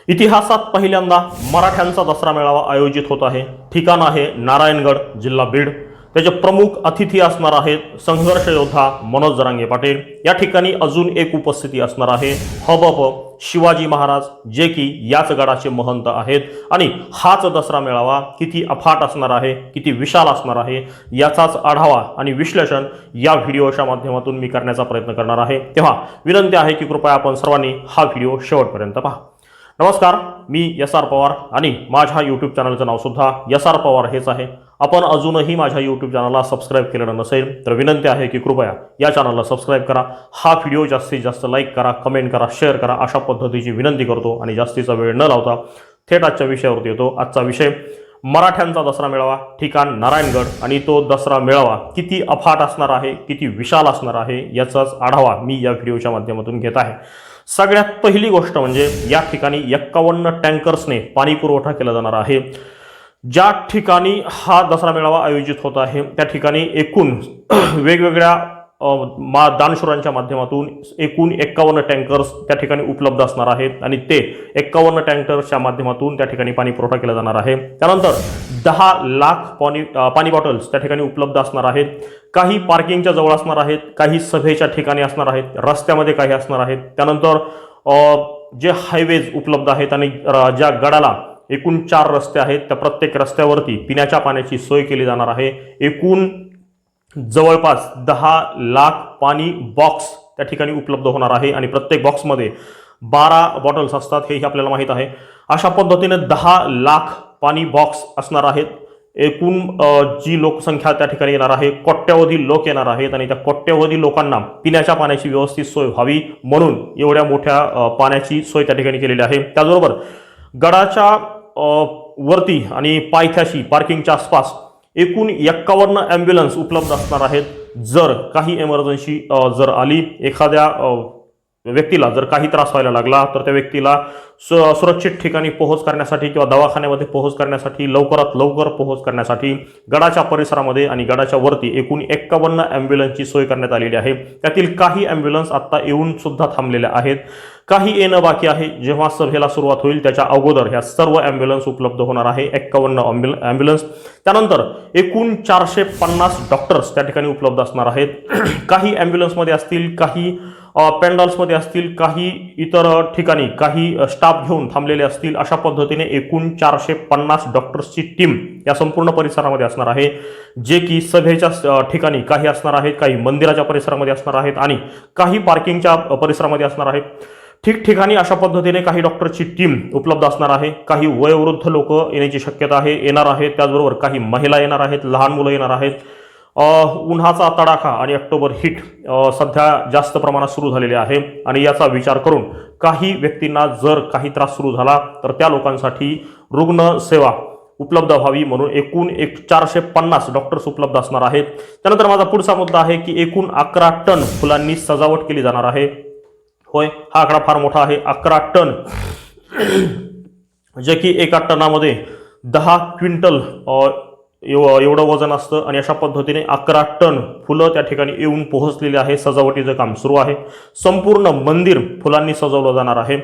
इतिहासात पहिल्यांदा मराठ्यांचा दसरा मेळावा आयोजित होत आहे। ठिकाण आहे नारायणगड, जिल्हा बीड। त्याचे प्रमुख अतिथी असणार आहेत संघर्ष योद्धा मनोज जरांगे पाटील। या ठिकाणी अजून एक उपस्थिती असणार आहे हबप शिवाजी महाराज, जे की याच गडाचे महंत आहेत। आणि हाच दसरा मेळावा किती अफाट असणार आहे, किती विशाल असणार आहे, याचाच आढावा आणि विश्लेषण या व्हिडिओच्या माध्यमातून मी करण्याचा प्रयत्न करणार आहे। तेव्हा विनंती आहे की कृपया आपण सर्वांनी हा व्हिडिओ शेवटपर्यंत पहा। नमस्कार, मी एस.आर. पवार आणि माझ्या यूट्यूब चॅनलचं नाव सुद्धा एस.आर. पवार हेच आहे। आपण अजूनही माझ्या यूट्यूब चॅनलला सबस्क्राईब केलेलं नसेल तर विनंती आहे की कृपया या चॅनलला सबस्क्राईब करा, हा व्हिडिओ जास्तीत जास्त लाईक करा, कमेंट करा, शेअर करा, अशा पद्धतीची विनंती करतो। आणि जास्तीचा वेळ न लावता थेट आजच्या विषयावरती येतो। आजचा विषय मराठ्यांचा दसरा मेळावा, ठिकाण नारायणगड आणि तो दसरा मेळावा किती अफाट असणार आहे, किती विशाल असणार आहे, याचाच आढावा मी या व्हिडिओच्या माध्यमातून घेत आहे। सगळ्यात पहिली गोष्ट म्हणजे या ठिकाणी 51 टँकर्सने पाणी पुरवठा केला जाणार आहे। ज्या ठिकाणी हा दसरा मेळावा आयोजित होत आहे त्या ठिकाणी एकूण वेगवेगळ्या दानशूरांच्या माध्यमातून एकूण 51 टँकर्स त्या ठिकाणी उपलब्ध असणार आहेत आणि ते 51 टँकर्सच्या माध्यमातून त्या ठिकाणी पाणी पुरवठा केला जाणार आहे। त्यानंतर 10 लाख पाणी बॉटल्स त्या ठिकाणी उपलब्ध असणार आहेत। काही पार्किंगच्या जवळ असणार आहेत, काही सभेच्या ठिकाणी असणार आहेत, रस्त्यामध्ये काही असणार आहेत। त्यानंतर जे हायवेज उपलब्ध आहेत आणि ज्या गडाला एकूण 4 रस्ते आहेत त्या प्रत्येक रस्त्यावरती पिण्याच्या पाण्याची सोय केली जाणार आहे। एकूण जवळपास 10 लाख पाणी बॉक्स त्या ठिकाणी उपलब्ध होणार आहे आणि प्रत्येक बॉक्समध्ये 12 बॉटल्स असतात, हेही आपल्याला माहीत आहे। अशा पद्धतीने 10 लाख पाणी बॉक्स असणार आहेत। एकूण जी लोकसंख्या त्या ठिकाणी येणार आहे, कोट्यवधी लोक येणार आहेत आणि त्या कोट्यवधी लोकांना पिण्याच्या पाण्याची व्यवस्थित सोय व्हावी म्हणून एवढ्या मोठ्या पाण्याची सोय त्या ठिकाणी केलेली आहे। त्याचबरोबर गडाच्या वरती आणि पायथ्याशी पार्किंगच्या आसपास एकूण 51 ॲम्ब्युलन्स उपलब्ध असणार आहेत। जर काही इमर्जन्सी जर आली, एखाद्या व्यक्तीला जर काही त्रास व्हायला लागला तर त्या व्यक्तीला सुरक्षित ठिकाणी पोहोच करण्यासाठी किंवा दवाखान्यामध्ये पोहोच करण्यासाठी, लवकरात लवकर पोहोच करण्यासाठी गडाच्या परिसरामध्ये आणि गडाच्या वरती एकूण 51 ॲम्ब्युलन्सची सोय करण्यात आलेली आहे। त्यातील काही ॲम्ब्युलन्स आत्ता येऊन सुद्धा थांबलेल्या आहेत, काही येणं बाकी आहे। जेव्हा सभेला सुरुवात होईल त्याच्या अगोदर ह्या सर्व ॲम्ब्युलन्स उपलब्ध होणार आहे, 51 ॲम्ब्युलन्स। त्यानंतर एकूण 450 डॉक्टर्स त्या ठिकाणी उपलब्ध असणार आहेत। काही ॲम्ब्युलन्समध्ये असतील, काही पेंडॉल्समध्ये असतील, काही इतर ठिकाणी काही स्टाफ घेऊन थांबलेले असतील। अशा पद्धतीने एकूण 450 डॉक्टर्सची टीम या संपूर्ण परिसरामध्ये असणार आहे, जे की सभेच्या ठिकाणी काही असणार आहेत, काही मंदिराच्या परिसरामध्ये असणार आहेत आणि काही पार्किंगच्या परिसरामध्ये असणार आहेत। ठिकठिकाणी अशा पद्धतीने काही डॉक्टरची टीम उपलब्ध असणार आहे। काही वयोवृद्ध लोक येण्याची शक्यता आहे, येणार आहेत। त्याचबरोबर काही महिला येणार आहेत, लहान मुलं येणार आहेत। उन्हाचा तडाखा आणि ऑक्टोबर हीट सध्या जास्त प्रमाणात सुरू झालेले आहे आणि याचा विचार करून काही व्यक्तींना जर काही त्रास सुरू झाला तर त्या लोकांसाठी रुग्ण सेवा उपलब्ध व्हावी म्हणून एकूण 450 डॉक्टर्स उपलब्ध असणार आहेत। त्यानंतर माझा पुढचा मुद्दा आहे की एकूण 11 टन फुलांनी सजावट केली जाणार आहे। होय, हा आकडा फार मोठा आहे, 11 टन, जे की एका टनामध्ये 10 क्विंटल एवढं वजन असतं आणि अशा पद्धतीने 11 टन फुलं त्या ठिकाणी येऊन पोहोचलेली आहे। सजावटीचं काम सुरू आहे, संपूर्ण मंदिर फुलांनी सजवलं जाणार आहे।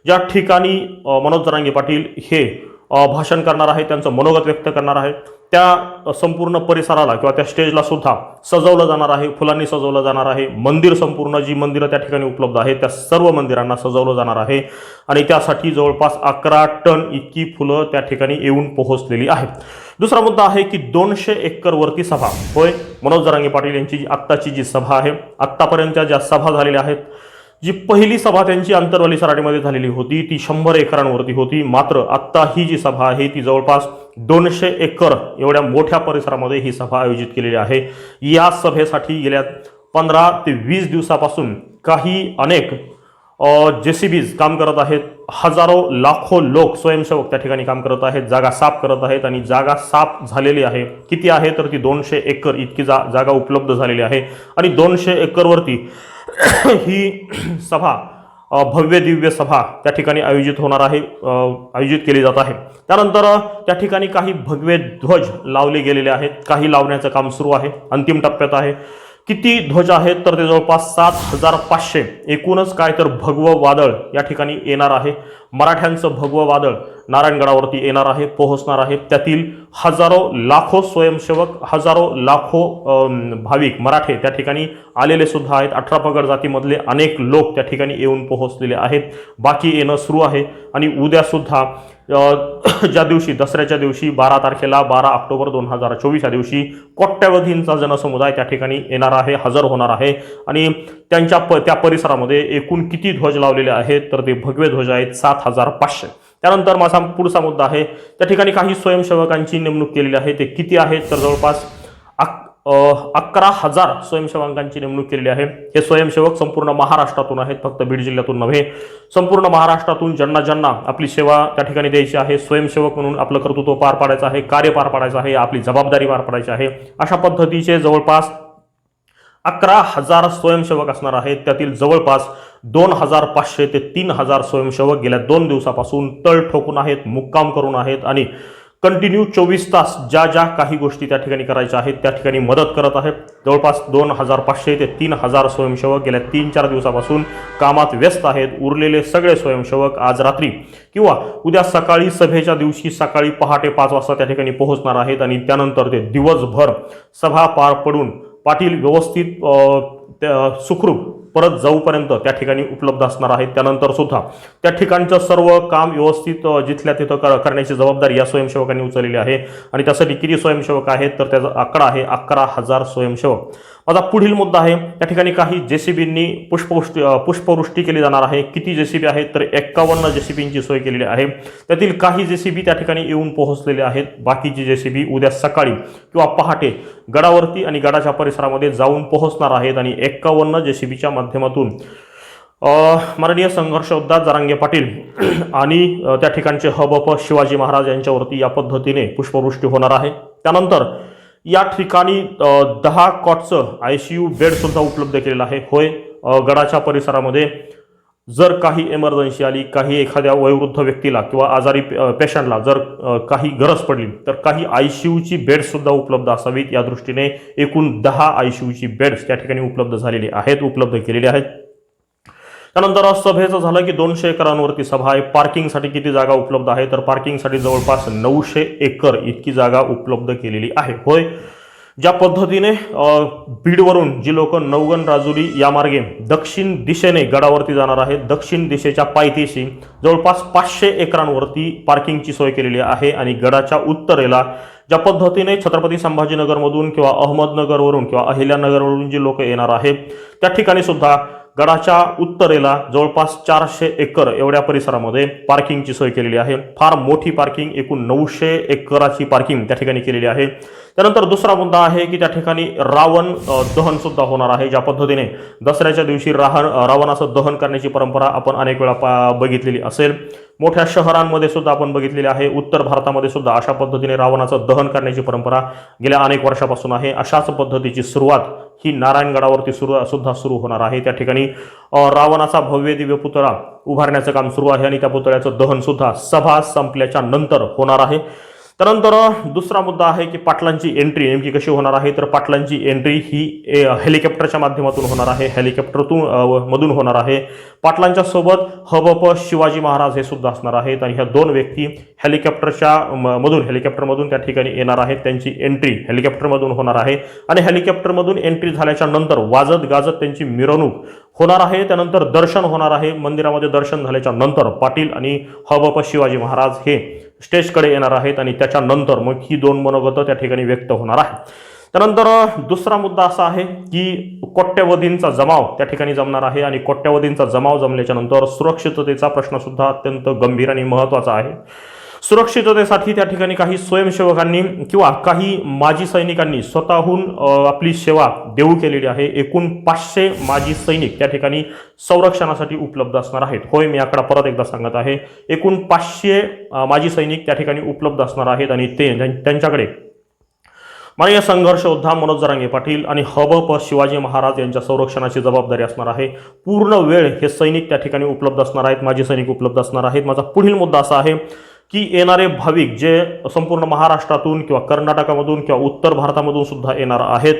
ज्या ठिकाणी मनोज जरांगे पाटील हे भाषण करणार आहे, त्यांचं मनोगत व्यक्त करणार आहे, त्या संपूर्ण परिसराला किंवा त्या स्टेजला सुद्धा सजवलं जाणार आहे, फुलांनी सजवलं जाणार आहे। मंदिर संपूर्ण जी मंदिरं त्या ठिकाणी उपलब्ध आहेत त्या सर्व मंदिरांना सजवलं जाणार आहे आणि त्यासाठी जवळपास 11 टन इतकी फुलं त्या ठिकाणी येऊन पोहोचलेली आहेत। दुसरा मुद्दा आहे की 200 एकर वरती सभा। होय, मनोज जरांगे पाटील यांची आत्ताची जी सभा आहे, आत्तापर्यंत ज्या सभा झालेल्या आहेत, जी पहिली सभा त्यांची आंतरवाली सराटीमध्ये झालेली होती ती 100 एकरांवरती होती। मात्र आत्ता ही जी सभा आहे ती जवळपास 200 एकर एवढ्या मोठ्या परिसरामध्ये ही सभा आयोजित केलेली आहे। या सभेसाठी गेल्या 15 ते 20 दिवसापासून अनेक JCBs काम करत आहेत, हजारो लाखो लोक स्वयंसेवक त्या ठिकाणी काम करत आहेत, जागा साफ करत आहेत आणि जागा साफ झालेली आहे। किती आहे तर ती 200 एकर इतकी जागा उपलब्ध झालेली आहे आणि 200 एकरवरती ही सभा भव्य दिव्य सभा त्या ठिकाणी आयोजित होणार आहे, आयोजित केली जात आहे। त्यानंतर त्या ठिकाणी काही भगवे ध्वज लावले गेलेले आहेत, काही लावण्याचं काम सुरू आहे, अंतिम टप्प्यात आहे। किती ध्वज आहेत तर ते जवळपास 7,500. एकूणच काय तर भगवं वादळ या ठिकाणी येणार आहे. मराठ्यांचं भगवं वादळ नारायणगडावरती येणार आहे, पोहोचणार आहे. त्यातील हजारो लाखो स्वयंसेवक, हजारो लाखो भाविक मराठे त्या ठिकाणी आलेले सुद्धा आहेत. 18 पगड जातीमधले अनेक लोक त्या ठिकाणी येऊन पोहोचलेले आहेत. बाकी येणं सुरू आहे. आणि उद्या सुद्धा ज्या दिवशी दसऱ्याच्या दिवशी 12 तारखेला 12 ऑक्टोबर 2024 या दिवशी कोट्यवधींचा जनसमुदाय त्या ठिकाणी येणार आहे, हजर होणार आहे. आणि त्या परिसरामध्ये एकूण किती ध्वज लावलेले आहेत तर ते भगवे ध्वज आहेत 7,500. त्यानंतर माझा पुढचा मुद्दा आहे, त्या ठिकाणी काही स्वयंसेवकांची नेमणूक केलेली आहे. ते किती आहेत तर जवळपास 11,000 स्वयंसेवकांची नेमणूक केलेली आहे. हे स्वयंसेवक संपूर्ण महाराष्ट्रातून आहेत, फक्त बीड जिल्ह्यातून नव्हे. संपूर्ण महाराष्ट्रातून ज्यांना ज्यांना आपली सेवा त्या ठिकाणी द्यायची आहे, स्वयंसेवक म्हणून आपलं कर्तृत्व पार पाडायचं आहे, कार्य पार पाडायचं आहे, आपली जबाबदारी पार पाडायची आहे, अशा पद्धतीचे जवळपास 11,000 स्वयंसेवक असणार आहेत. त्यातील जवळपास 2,500 ते 3,000 स्वयंसेवक गेल्या 2 दिवसापासून तळ ठोकून आहेत, मुक्काम करून आहेत आणि कंटिन्यू 24 तास ज्या ज्या काही गोष्टी त्या ठिकाणी करायच्या आहेत त्या ठिकाणी मदत करत आहेत. जवळपास 2,500 ते 3,000 स्वयंसेवक गेल्या 3-4 दिवसापासून कामात व्यस्त आहेत. उरलेले सगळे स्वयंसेवक आज रात्री किंवा उद्या सकाळी सभेच्या दिवशी सकाळी पहाटे 5 वाजता त्या ठिकाणी पोहोचणार आहेत आणि त्यानंतर ते दिवसभर सभा पार पडून पाटील व्यवस्थित सुखरूप परत जाऊपर्यंत त्या ठिकाणी उपलब्ध असणार आहेत. त्यानंतर सुद्धा त्या ठिकाणचं सर्व काम व्यवस्थित जिथल्या तिथं करण्याची जबाबदारी या स्वयंसेवकांनी उचललेली आहे. आणि त्यासाठी किती स्वयंसेवक आहेत तर त्याचा आकडा आहे 11,000 स्वयंसेवक. माझा पुढील मुद्दा आहे, त्या ठिकाणी काही जेसीबींनी पुष्पवृष्टी केली जाणार आहे. किती जेसीबी आहेत तर 51 जेसीबींची सोय केलेली आहे. त्यातील काही जेसीबी त्या ठिकाणी येऊन पोहोचलेले आहेत. बाकीची जेसीबी उद्या सकाळी किंवा पहाटे गडावरती आणि गडाच्या परिसरामध्ये जाऊन पोहोचणार आहेत. आणि 51 जेसीबीच्या माध्यमातून माननीय संघर्ष योद्धा जरांगे पाटील आणि त्या ठिकाणचे हबप शिवाजी महाराज यांच्यावरती या पद्धतीने पुष्पवृष्टी होणार आहे. त्यानंतर या ठिकाणी 10 कॉटचं ICU बेड सुद्धा उपलब्ध केलेलं आहे. होय, गडाच्या परिसरामध्ये जर काही इमर्जन्सी आली, काही एखाद्या वयोवृद्ध व्यक्तीला किंवा आजारी पेशंटला जर काही गरज पडली तर काही ICUची बेड्स सुद्धा उपलब्ध असावीत. या दृष्टीने एकूण 10 ICUची बेड्स त्या ठिकाणी उपलब्ध झालेली आहेत, उपलब्ध केलेली आहेत. त्यानंतर सभेचं झालं की 200 एकरांवरती सभा आहे. पार्किंगसाठी किती जागा उपलब्ध आहे तर पार्किंगसाठी जवळपास 900 एकर इतकी जागा उपलब्ध केलेली आहे. होय, ज्या पद्धतीने बीडवरून जी लोक नवगण राजुरी या मार्गे दक्षिण दिशेने गडावरती जाणार आहेत, दक्षिण दिशेच्या पायथ्याशी जवळपास 500 एकरांवरती पार्किंगची सोय केलेली आहे. आणि गडाच्या उत्तरेला ज्या पद्धतीने छत्रपती संभाजीनगरमधून किंवा अहमदनगरवरून किंवा अहिल्यानगरवरून जी लोक येणार आहेत त्या ठिकाणी सुद्धा गडाच्या उत्तरेला जवळपास 400 एकर एवढ्या परिसरामध्ये पार्किंगची सोय केलेली आहे. फार मोठी पार्किंग, एकूण 900 एकराची पार्किंग त्या ठिकाणी केलेली आहे. त्यानंतर दुसरा मुद्दा आहे की त्या ठिकाणी रावण दहन सुद्धा होणार आहे. ज्या पद्धतीने दसऱ्याच्या दिवशी रावणाचं दहन करण्याची परंपरा आपण अनेक वेळा बघितलेली असेल. मोठ्या शहरांमध्ये सुद्धा आपण बघितलेली आहे. उत्तर भारतामध्ये सुद्धा अशा पद्धतीने रावणाचं दहन करण्याची परंपरा गेल्या अनेक वर्षापासून आहे. अशाच पद्धतीची सुरुवात ही नारायणगडावरती सुद्धा सुरू होणार आहे. त्या ठिकाणी रावणाचा भव्य दिव्य पुतळा उभारण्याचं काम सुरू आहे आणि त्या पुतळ्याचं दहन सुद्धा सभा संपल्याच्या नंतर होणार आहे. त्यानंतर दुसरा मुद्दा आहे की पाटलांची एंट्री नेमकी कशी होणार आहे तर पाटलांची एंट्री ही हेलिकॉप्टरच्या माध्यमातून होणार आहे, मधून होणार आहे. पाटलांच्या सोबत हबप शिवाजी महाराज हे सुद्धा असणार आहेत आणि ह्या 2 व्यक्ती हेलिकॉप्टरमधून त्या ठिकाणी येणार आहेत. त्यांची एंट्री हेलिकॉप्टरमधून होणार आहे आणि हेलिकॉप्टरमधून एंट्री झाल्याच्या नंतर वाजत गाजत त्यांची मिरवणूक होणार आहे. त्यानंतर दर्शन होणार आहे. मंदिरामध्ये दर्शन झाल्याच्या नंतर पाटील आणि हबप शिवाजी महाराज हे स्टेजकडे येणार आहेत आणि त्याच्यानंतर मग ही 2 मनोगत त्या ठिकाणी व्यक्त होणार आहे. त्यानंतर दुसरा मुद्दा असा आहे की कोट्यवधींचा जमाव त्या ठिकाणी जमणार आहे आणि कोट्यवधींचा जमाव जमल्याच्या नंतर सुरक्षिततेचा प्रश्न सुद्धा अत्यंत गंभीर आणि महत्त्वाचा आहे. सुरक्षिततेसाठी त्या ठिकाणी काही स्वयंसेवकांनी किंवा काही माजी सैनिकांनी स्वतःहून आपली सेवा देऊ केलेली आहे. एकूण 500 माजी सैनिक त्या ठिकाणी संरक्षणासाठी उपलब्ध असणार आहेत. होय, मी आकडा परत एकदा सांगत आहे. एकूण 500 माजी सैनिक त्या ठिकाणी उपलब्ध असणार आहेत आणि त्यांच्याकडे माननीय संघर्ष योद्धा मनोज जरांगे पाटील आणि हबप शिवाजी महाराज यांच्या संरक्षणाची जबाबदारी असणार आहे. पूर्ण वेळ हे सैनिक त्या ठिकाणी उपलब्ध असणार आहेत, माजी सैनिक उपलब्ध असणार आहेत. माझा पुढील मुद्दा असा आहे की येणारे भाविक जे संपूर्ण महाराष्ट्रातून किंवा कर्नाटकामधून किंवा उत्तर भारतामधून सुद्धा येणार आहेत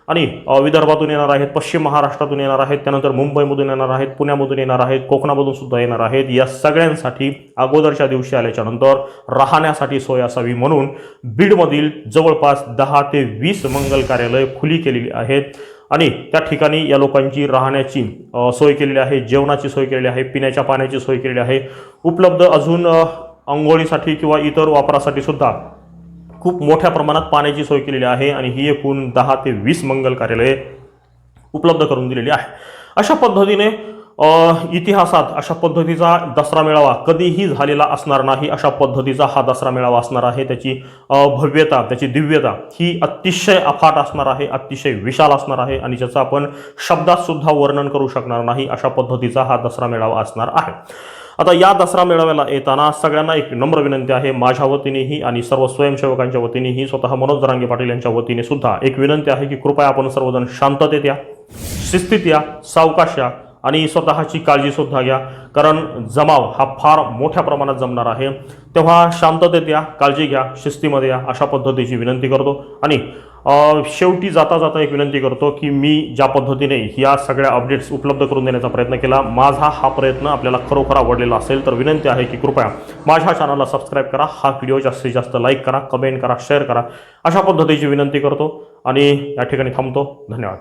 आणि विदर्भातून येणार आहेत, पश्चिम महाराष्ट्रातून येणार आहेत, त्यानंतर मुंबईमधून येणार आहेत, पुण्यामधून येणार आहेत, कोकणामधून सुद्धा येणार आहेत, या सगळ्यांसाठी अगोदरच्या दिवशी आल्याच्या नंतर राहण्यासाठी सोय असावी म्हणून बीडमधील जवळपास 10 ते 20 मंगल कार्यालय खुली केलेली आहेत आणि त्या ठिकाणी या लोकांची राहण्याची सोय केलेली आहे, जेवणाची सोय केलेली आहे, पिण्याच्या पाण्याची सोय केलेली आहे, उपलब्ध अजून अंघोळीसाठी किंवा इतर वापरासाठी सुद्धा खूप मोठ्या प्रमाणात पाण्याची सोय केलेली आहे आणि ही एकूण 10 ते 20 मंगल कार्यालये उपलब्ध करून दिलेली आहे. अशा पद्धतीने इतिहासात अशा पद्धतीचा दसरा मेळावा कधीही झालेला असणार नाही. अशा पद्धतीचा हा दसरा मेळावा असणार आहे. त्याची भव्यता, त्याची दिव्यता ही अतिशय अफाट असणार आहे, अतिशय विशाल असणार आहे आणि ज्याचं आपण शब्दात सुद्धा वर्णन करू शकणार नाही. अशा पद्धतीचा हा दसरा मेळावा असणार आहे. आता या दसरा मेळाव्याला येताना सगळ्यांना एक नम्र विनंती आहे, माझ्या वतीनेही आणि सर्व स्वयंसेवकांच्या वतीनेही, स्वतः मनोज जरांगे पाटील यांच्या वतीने सुद्धा एक विनंती आहे की कृपया आपण सर्वजण शांततेत या, शिस्तीत या, सावकाश या आणि स्वतःची काळजी सुद्धा घ्या, कारण जमाव हा फार मोठ्या प्रमाणात जमणार आहे. तेव्हा शांततेत या, काळजी घ्या, शिस्तीमध्ये या, अशा पद्धतीची विनंती करतो. आणि शेवटी जाता जाता एक विनंती करतो की मी ज्या पद्धतीने या सगळ्या अपडेट्स उपलब्ध करून देण्याचा प्रयत्न केला, माझा हा प्रयत्न आपल्याला खरोखर आवडलेला असेल तर विनंती आहे की कृपया माझ्या चॅनलला सबस्क्राईब करा, हा व्हिडिओ जास्तीत जास्त लाईक करा, कमेंट करा, शेअर करा, अशा पद्धतीची विनंती करतो आणि या ठिकाणी थांबतो. धन्यवाद.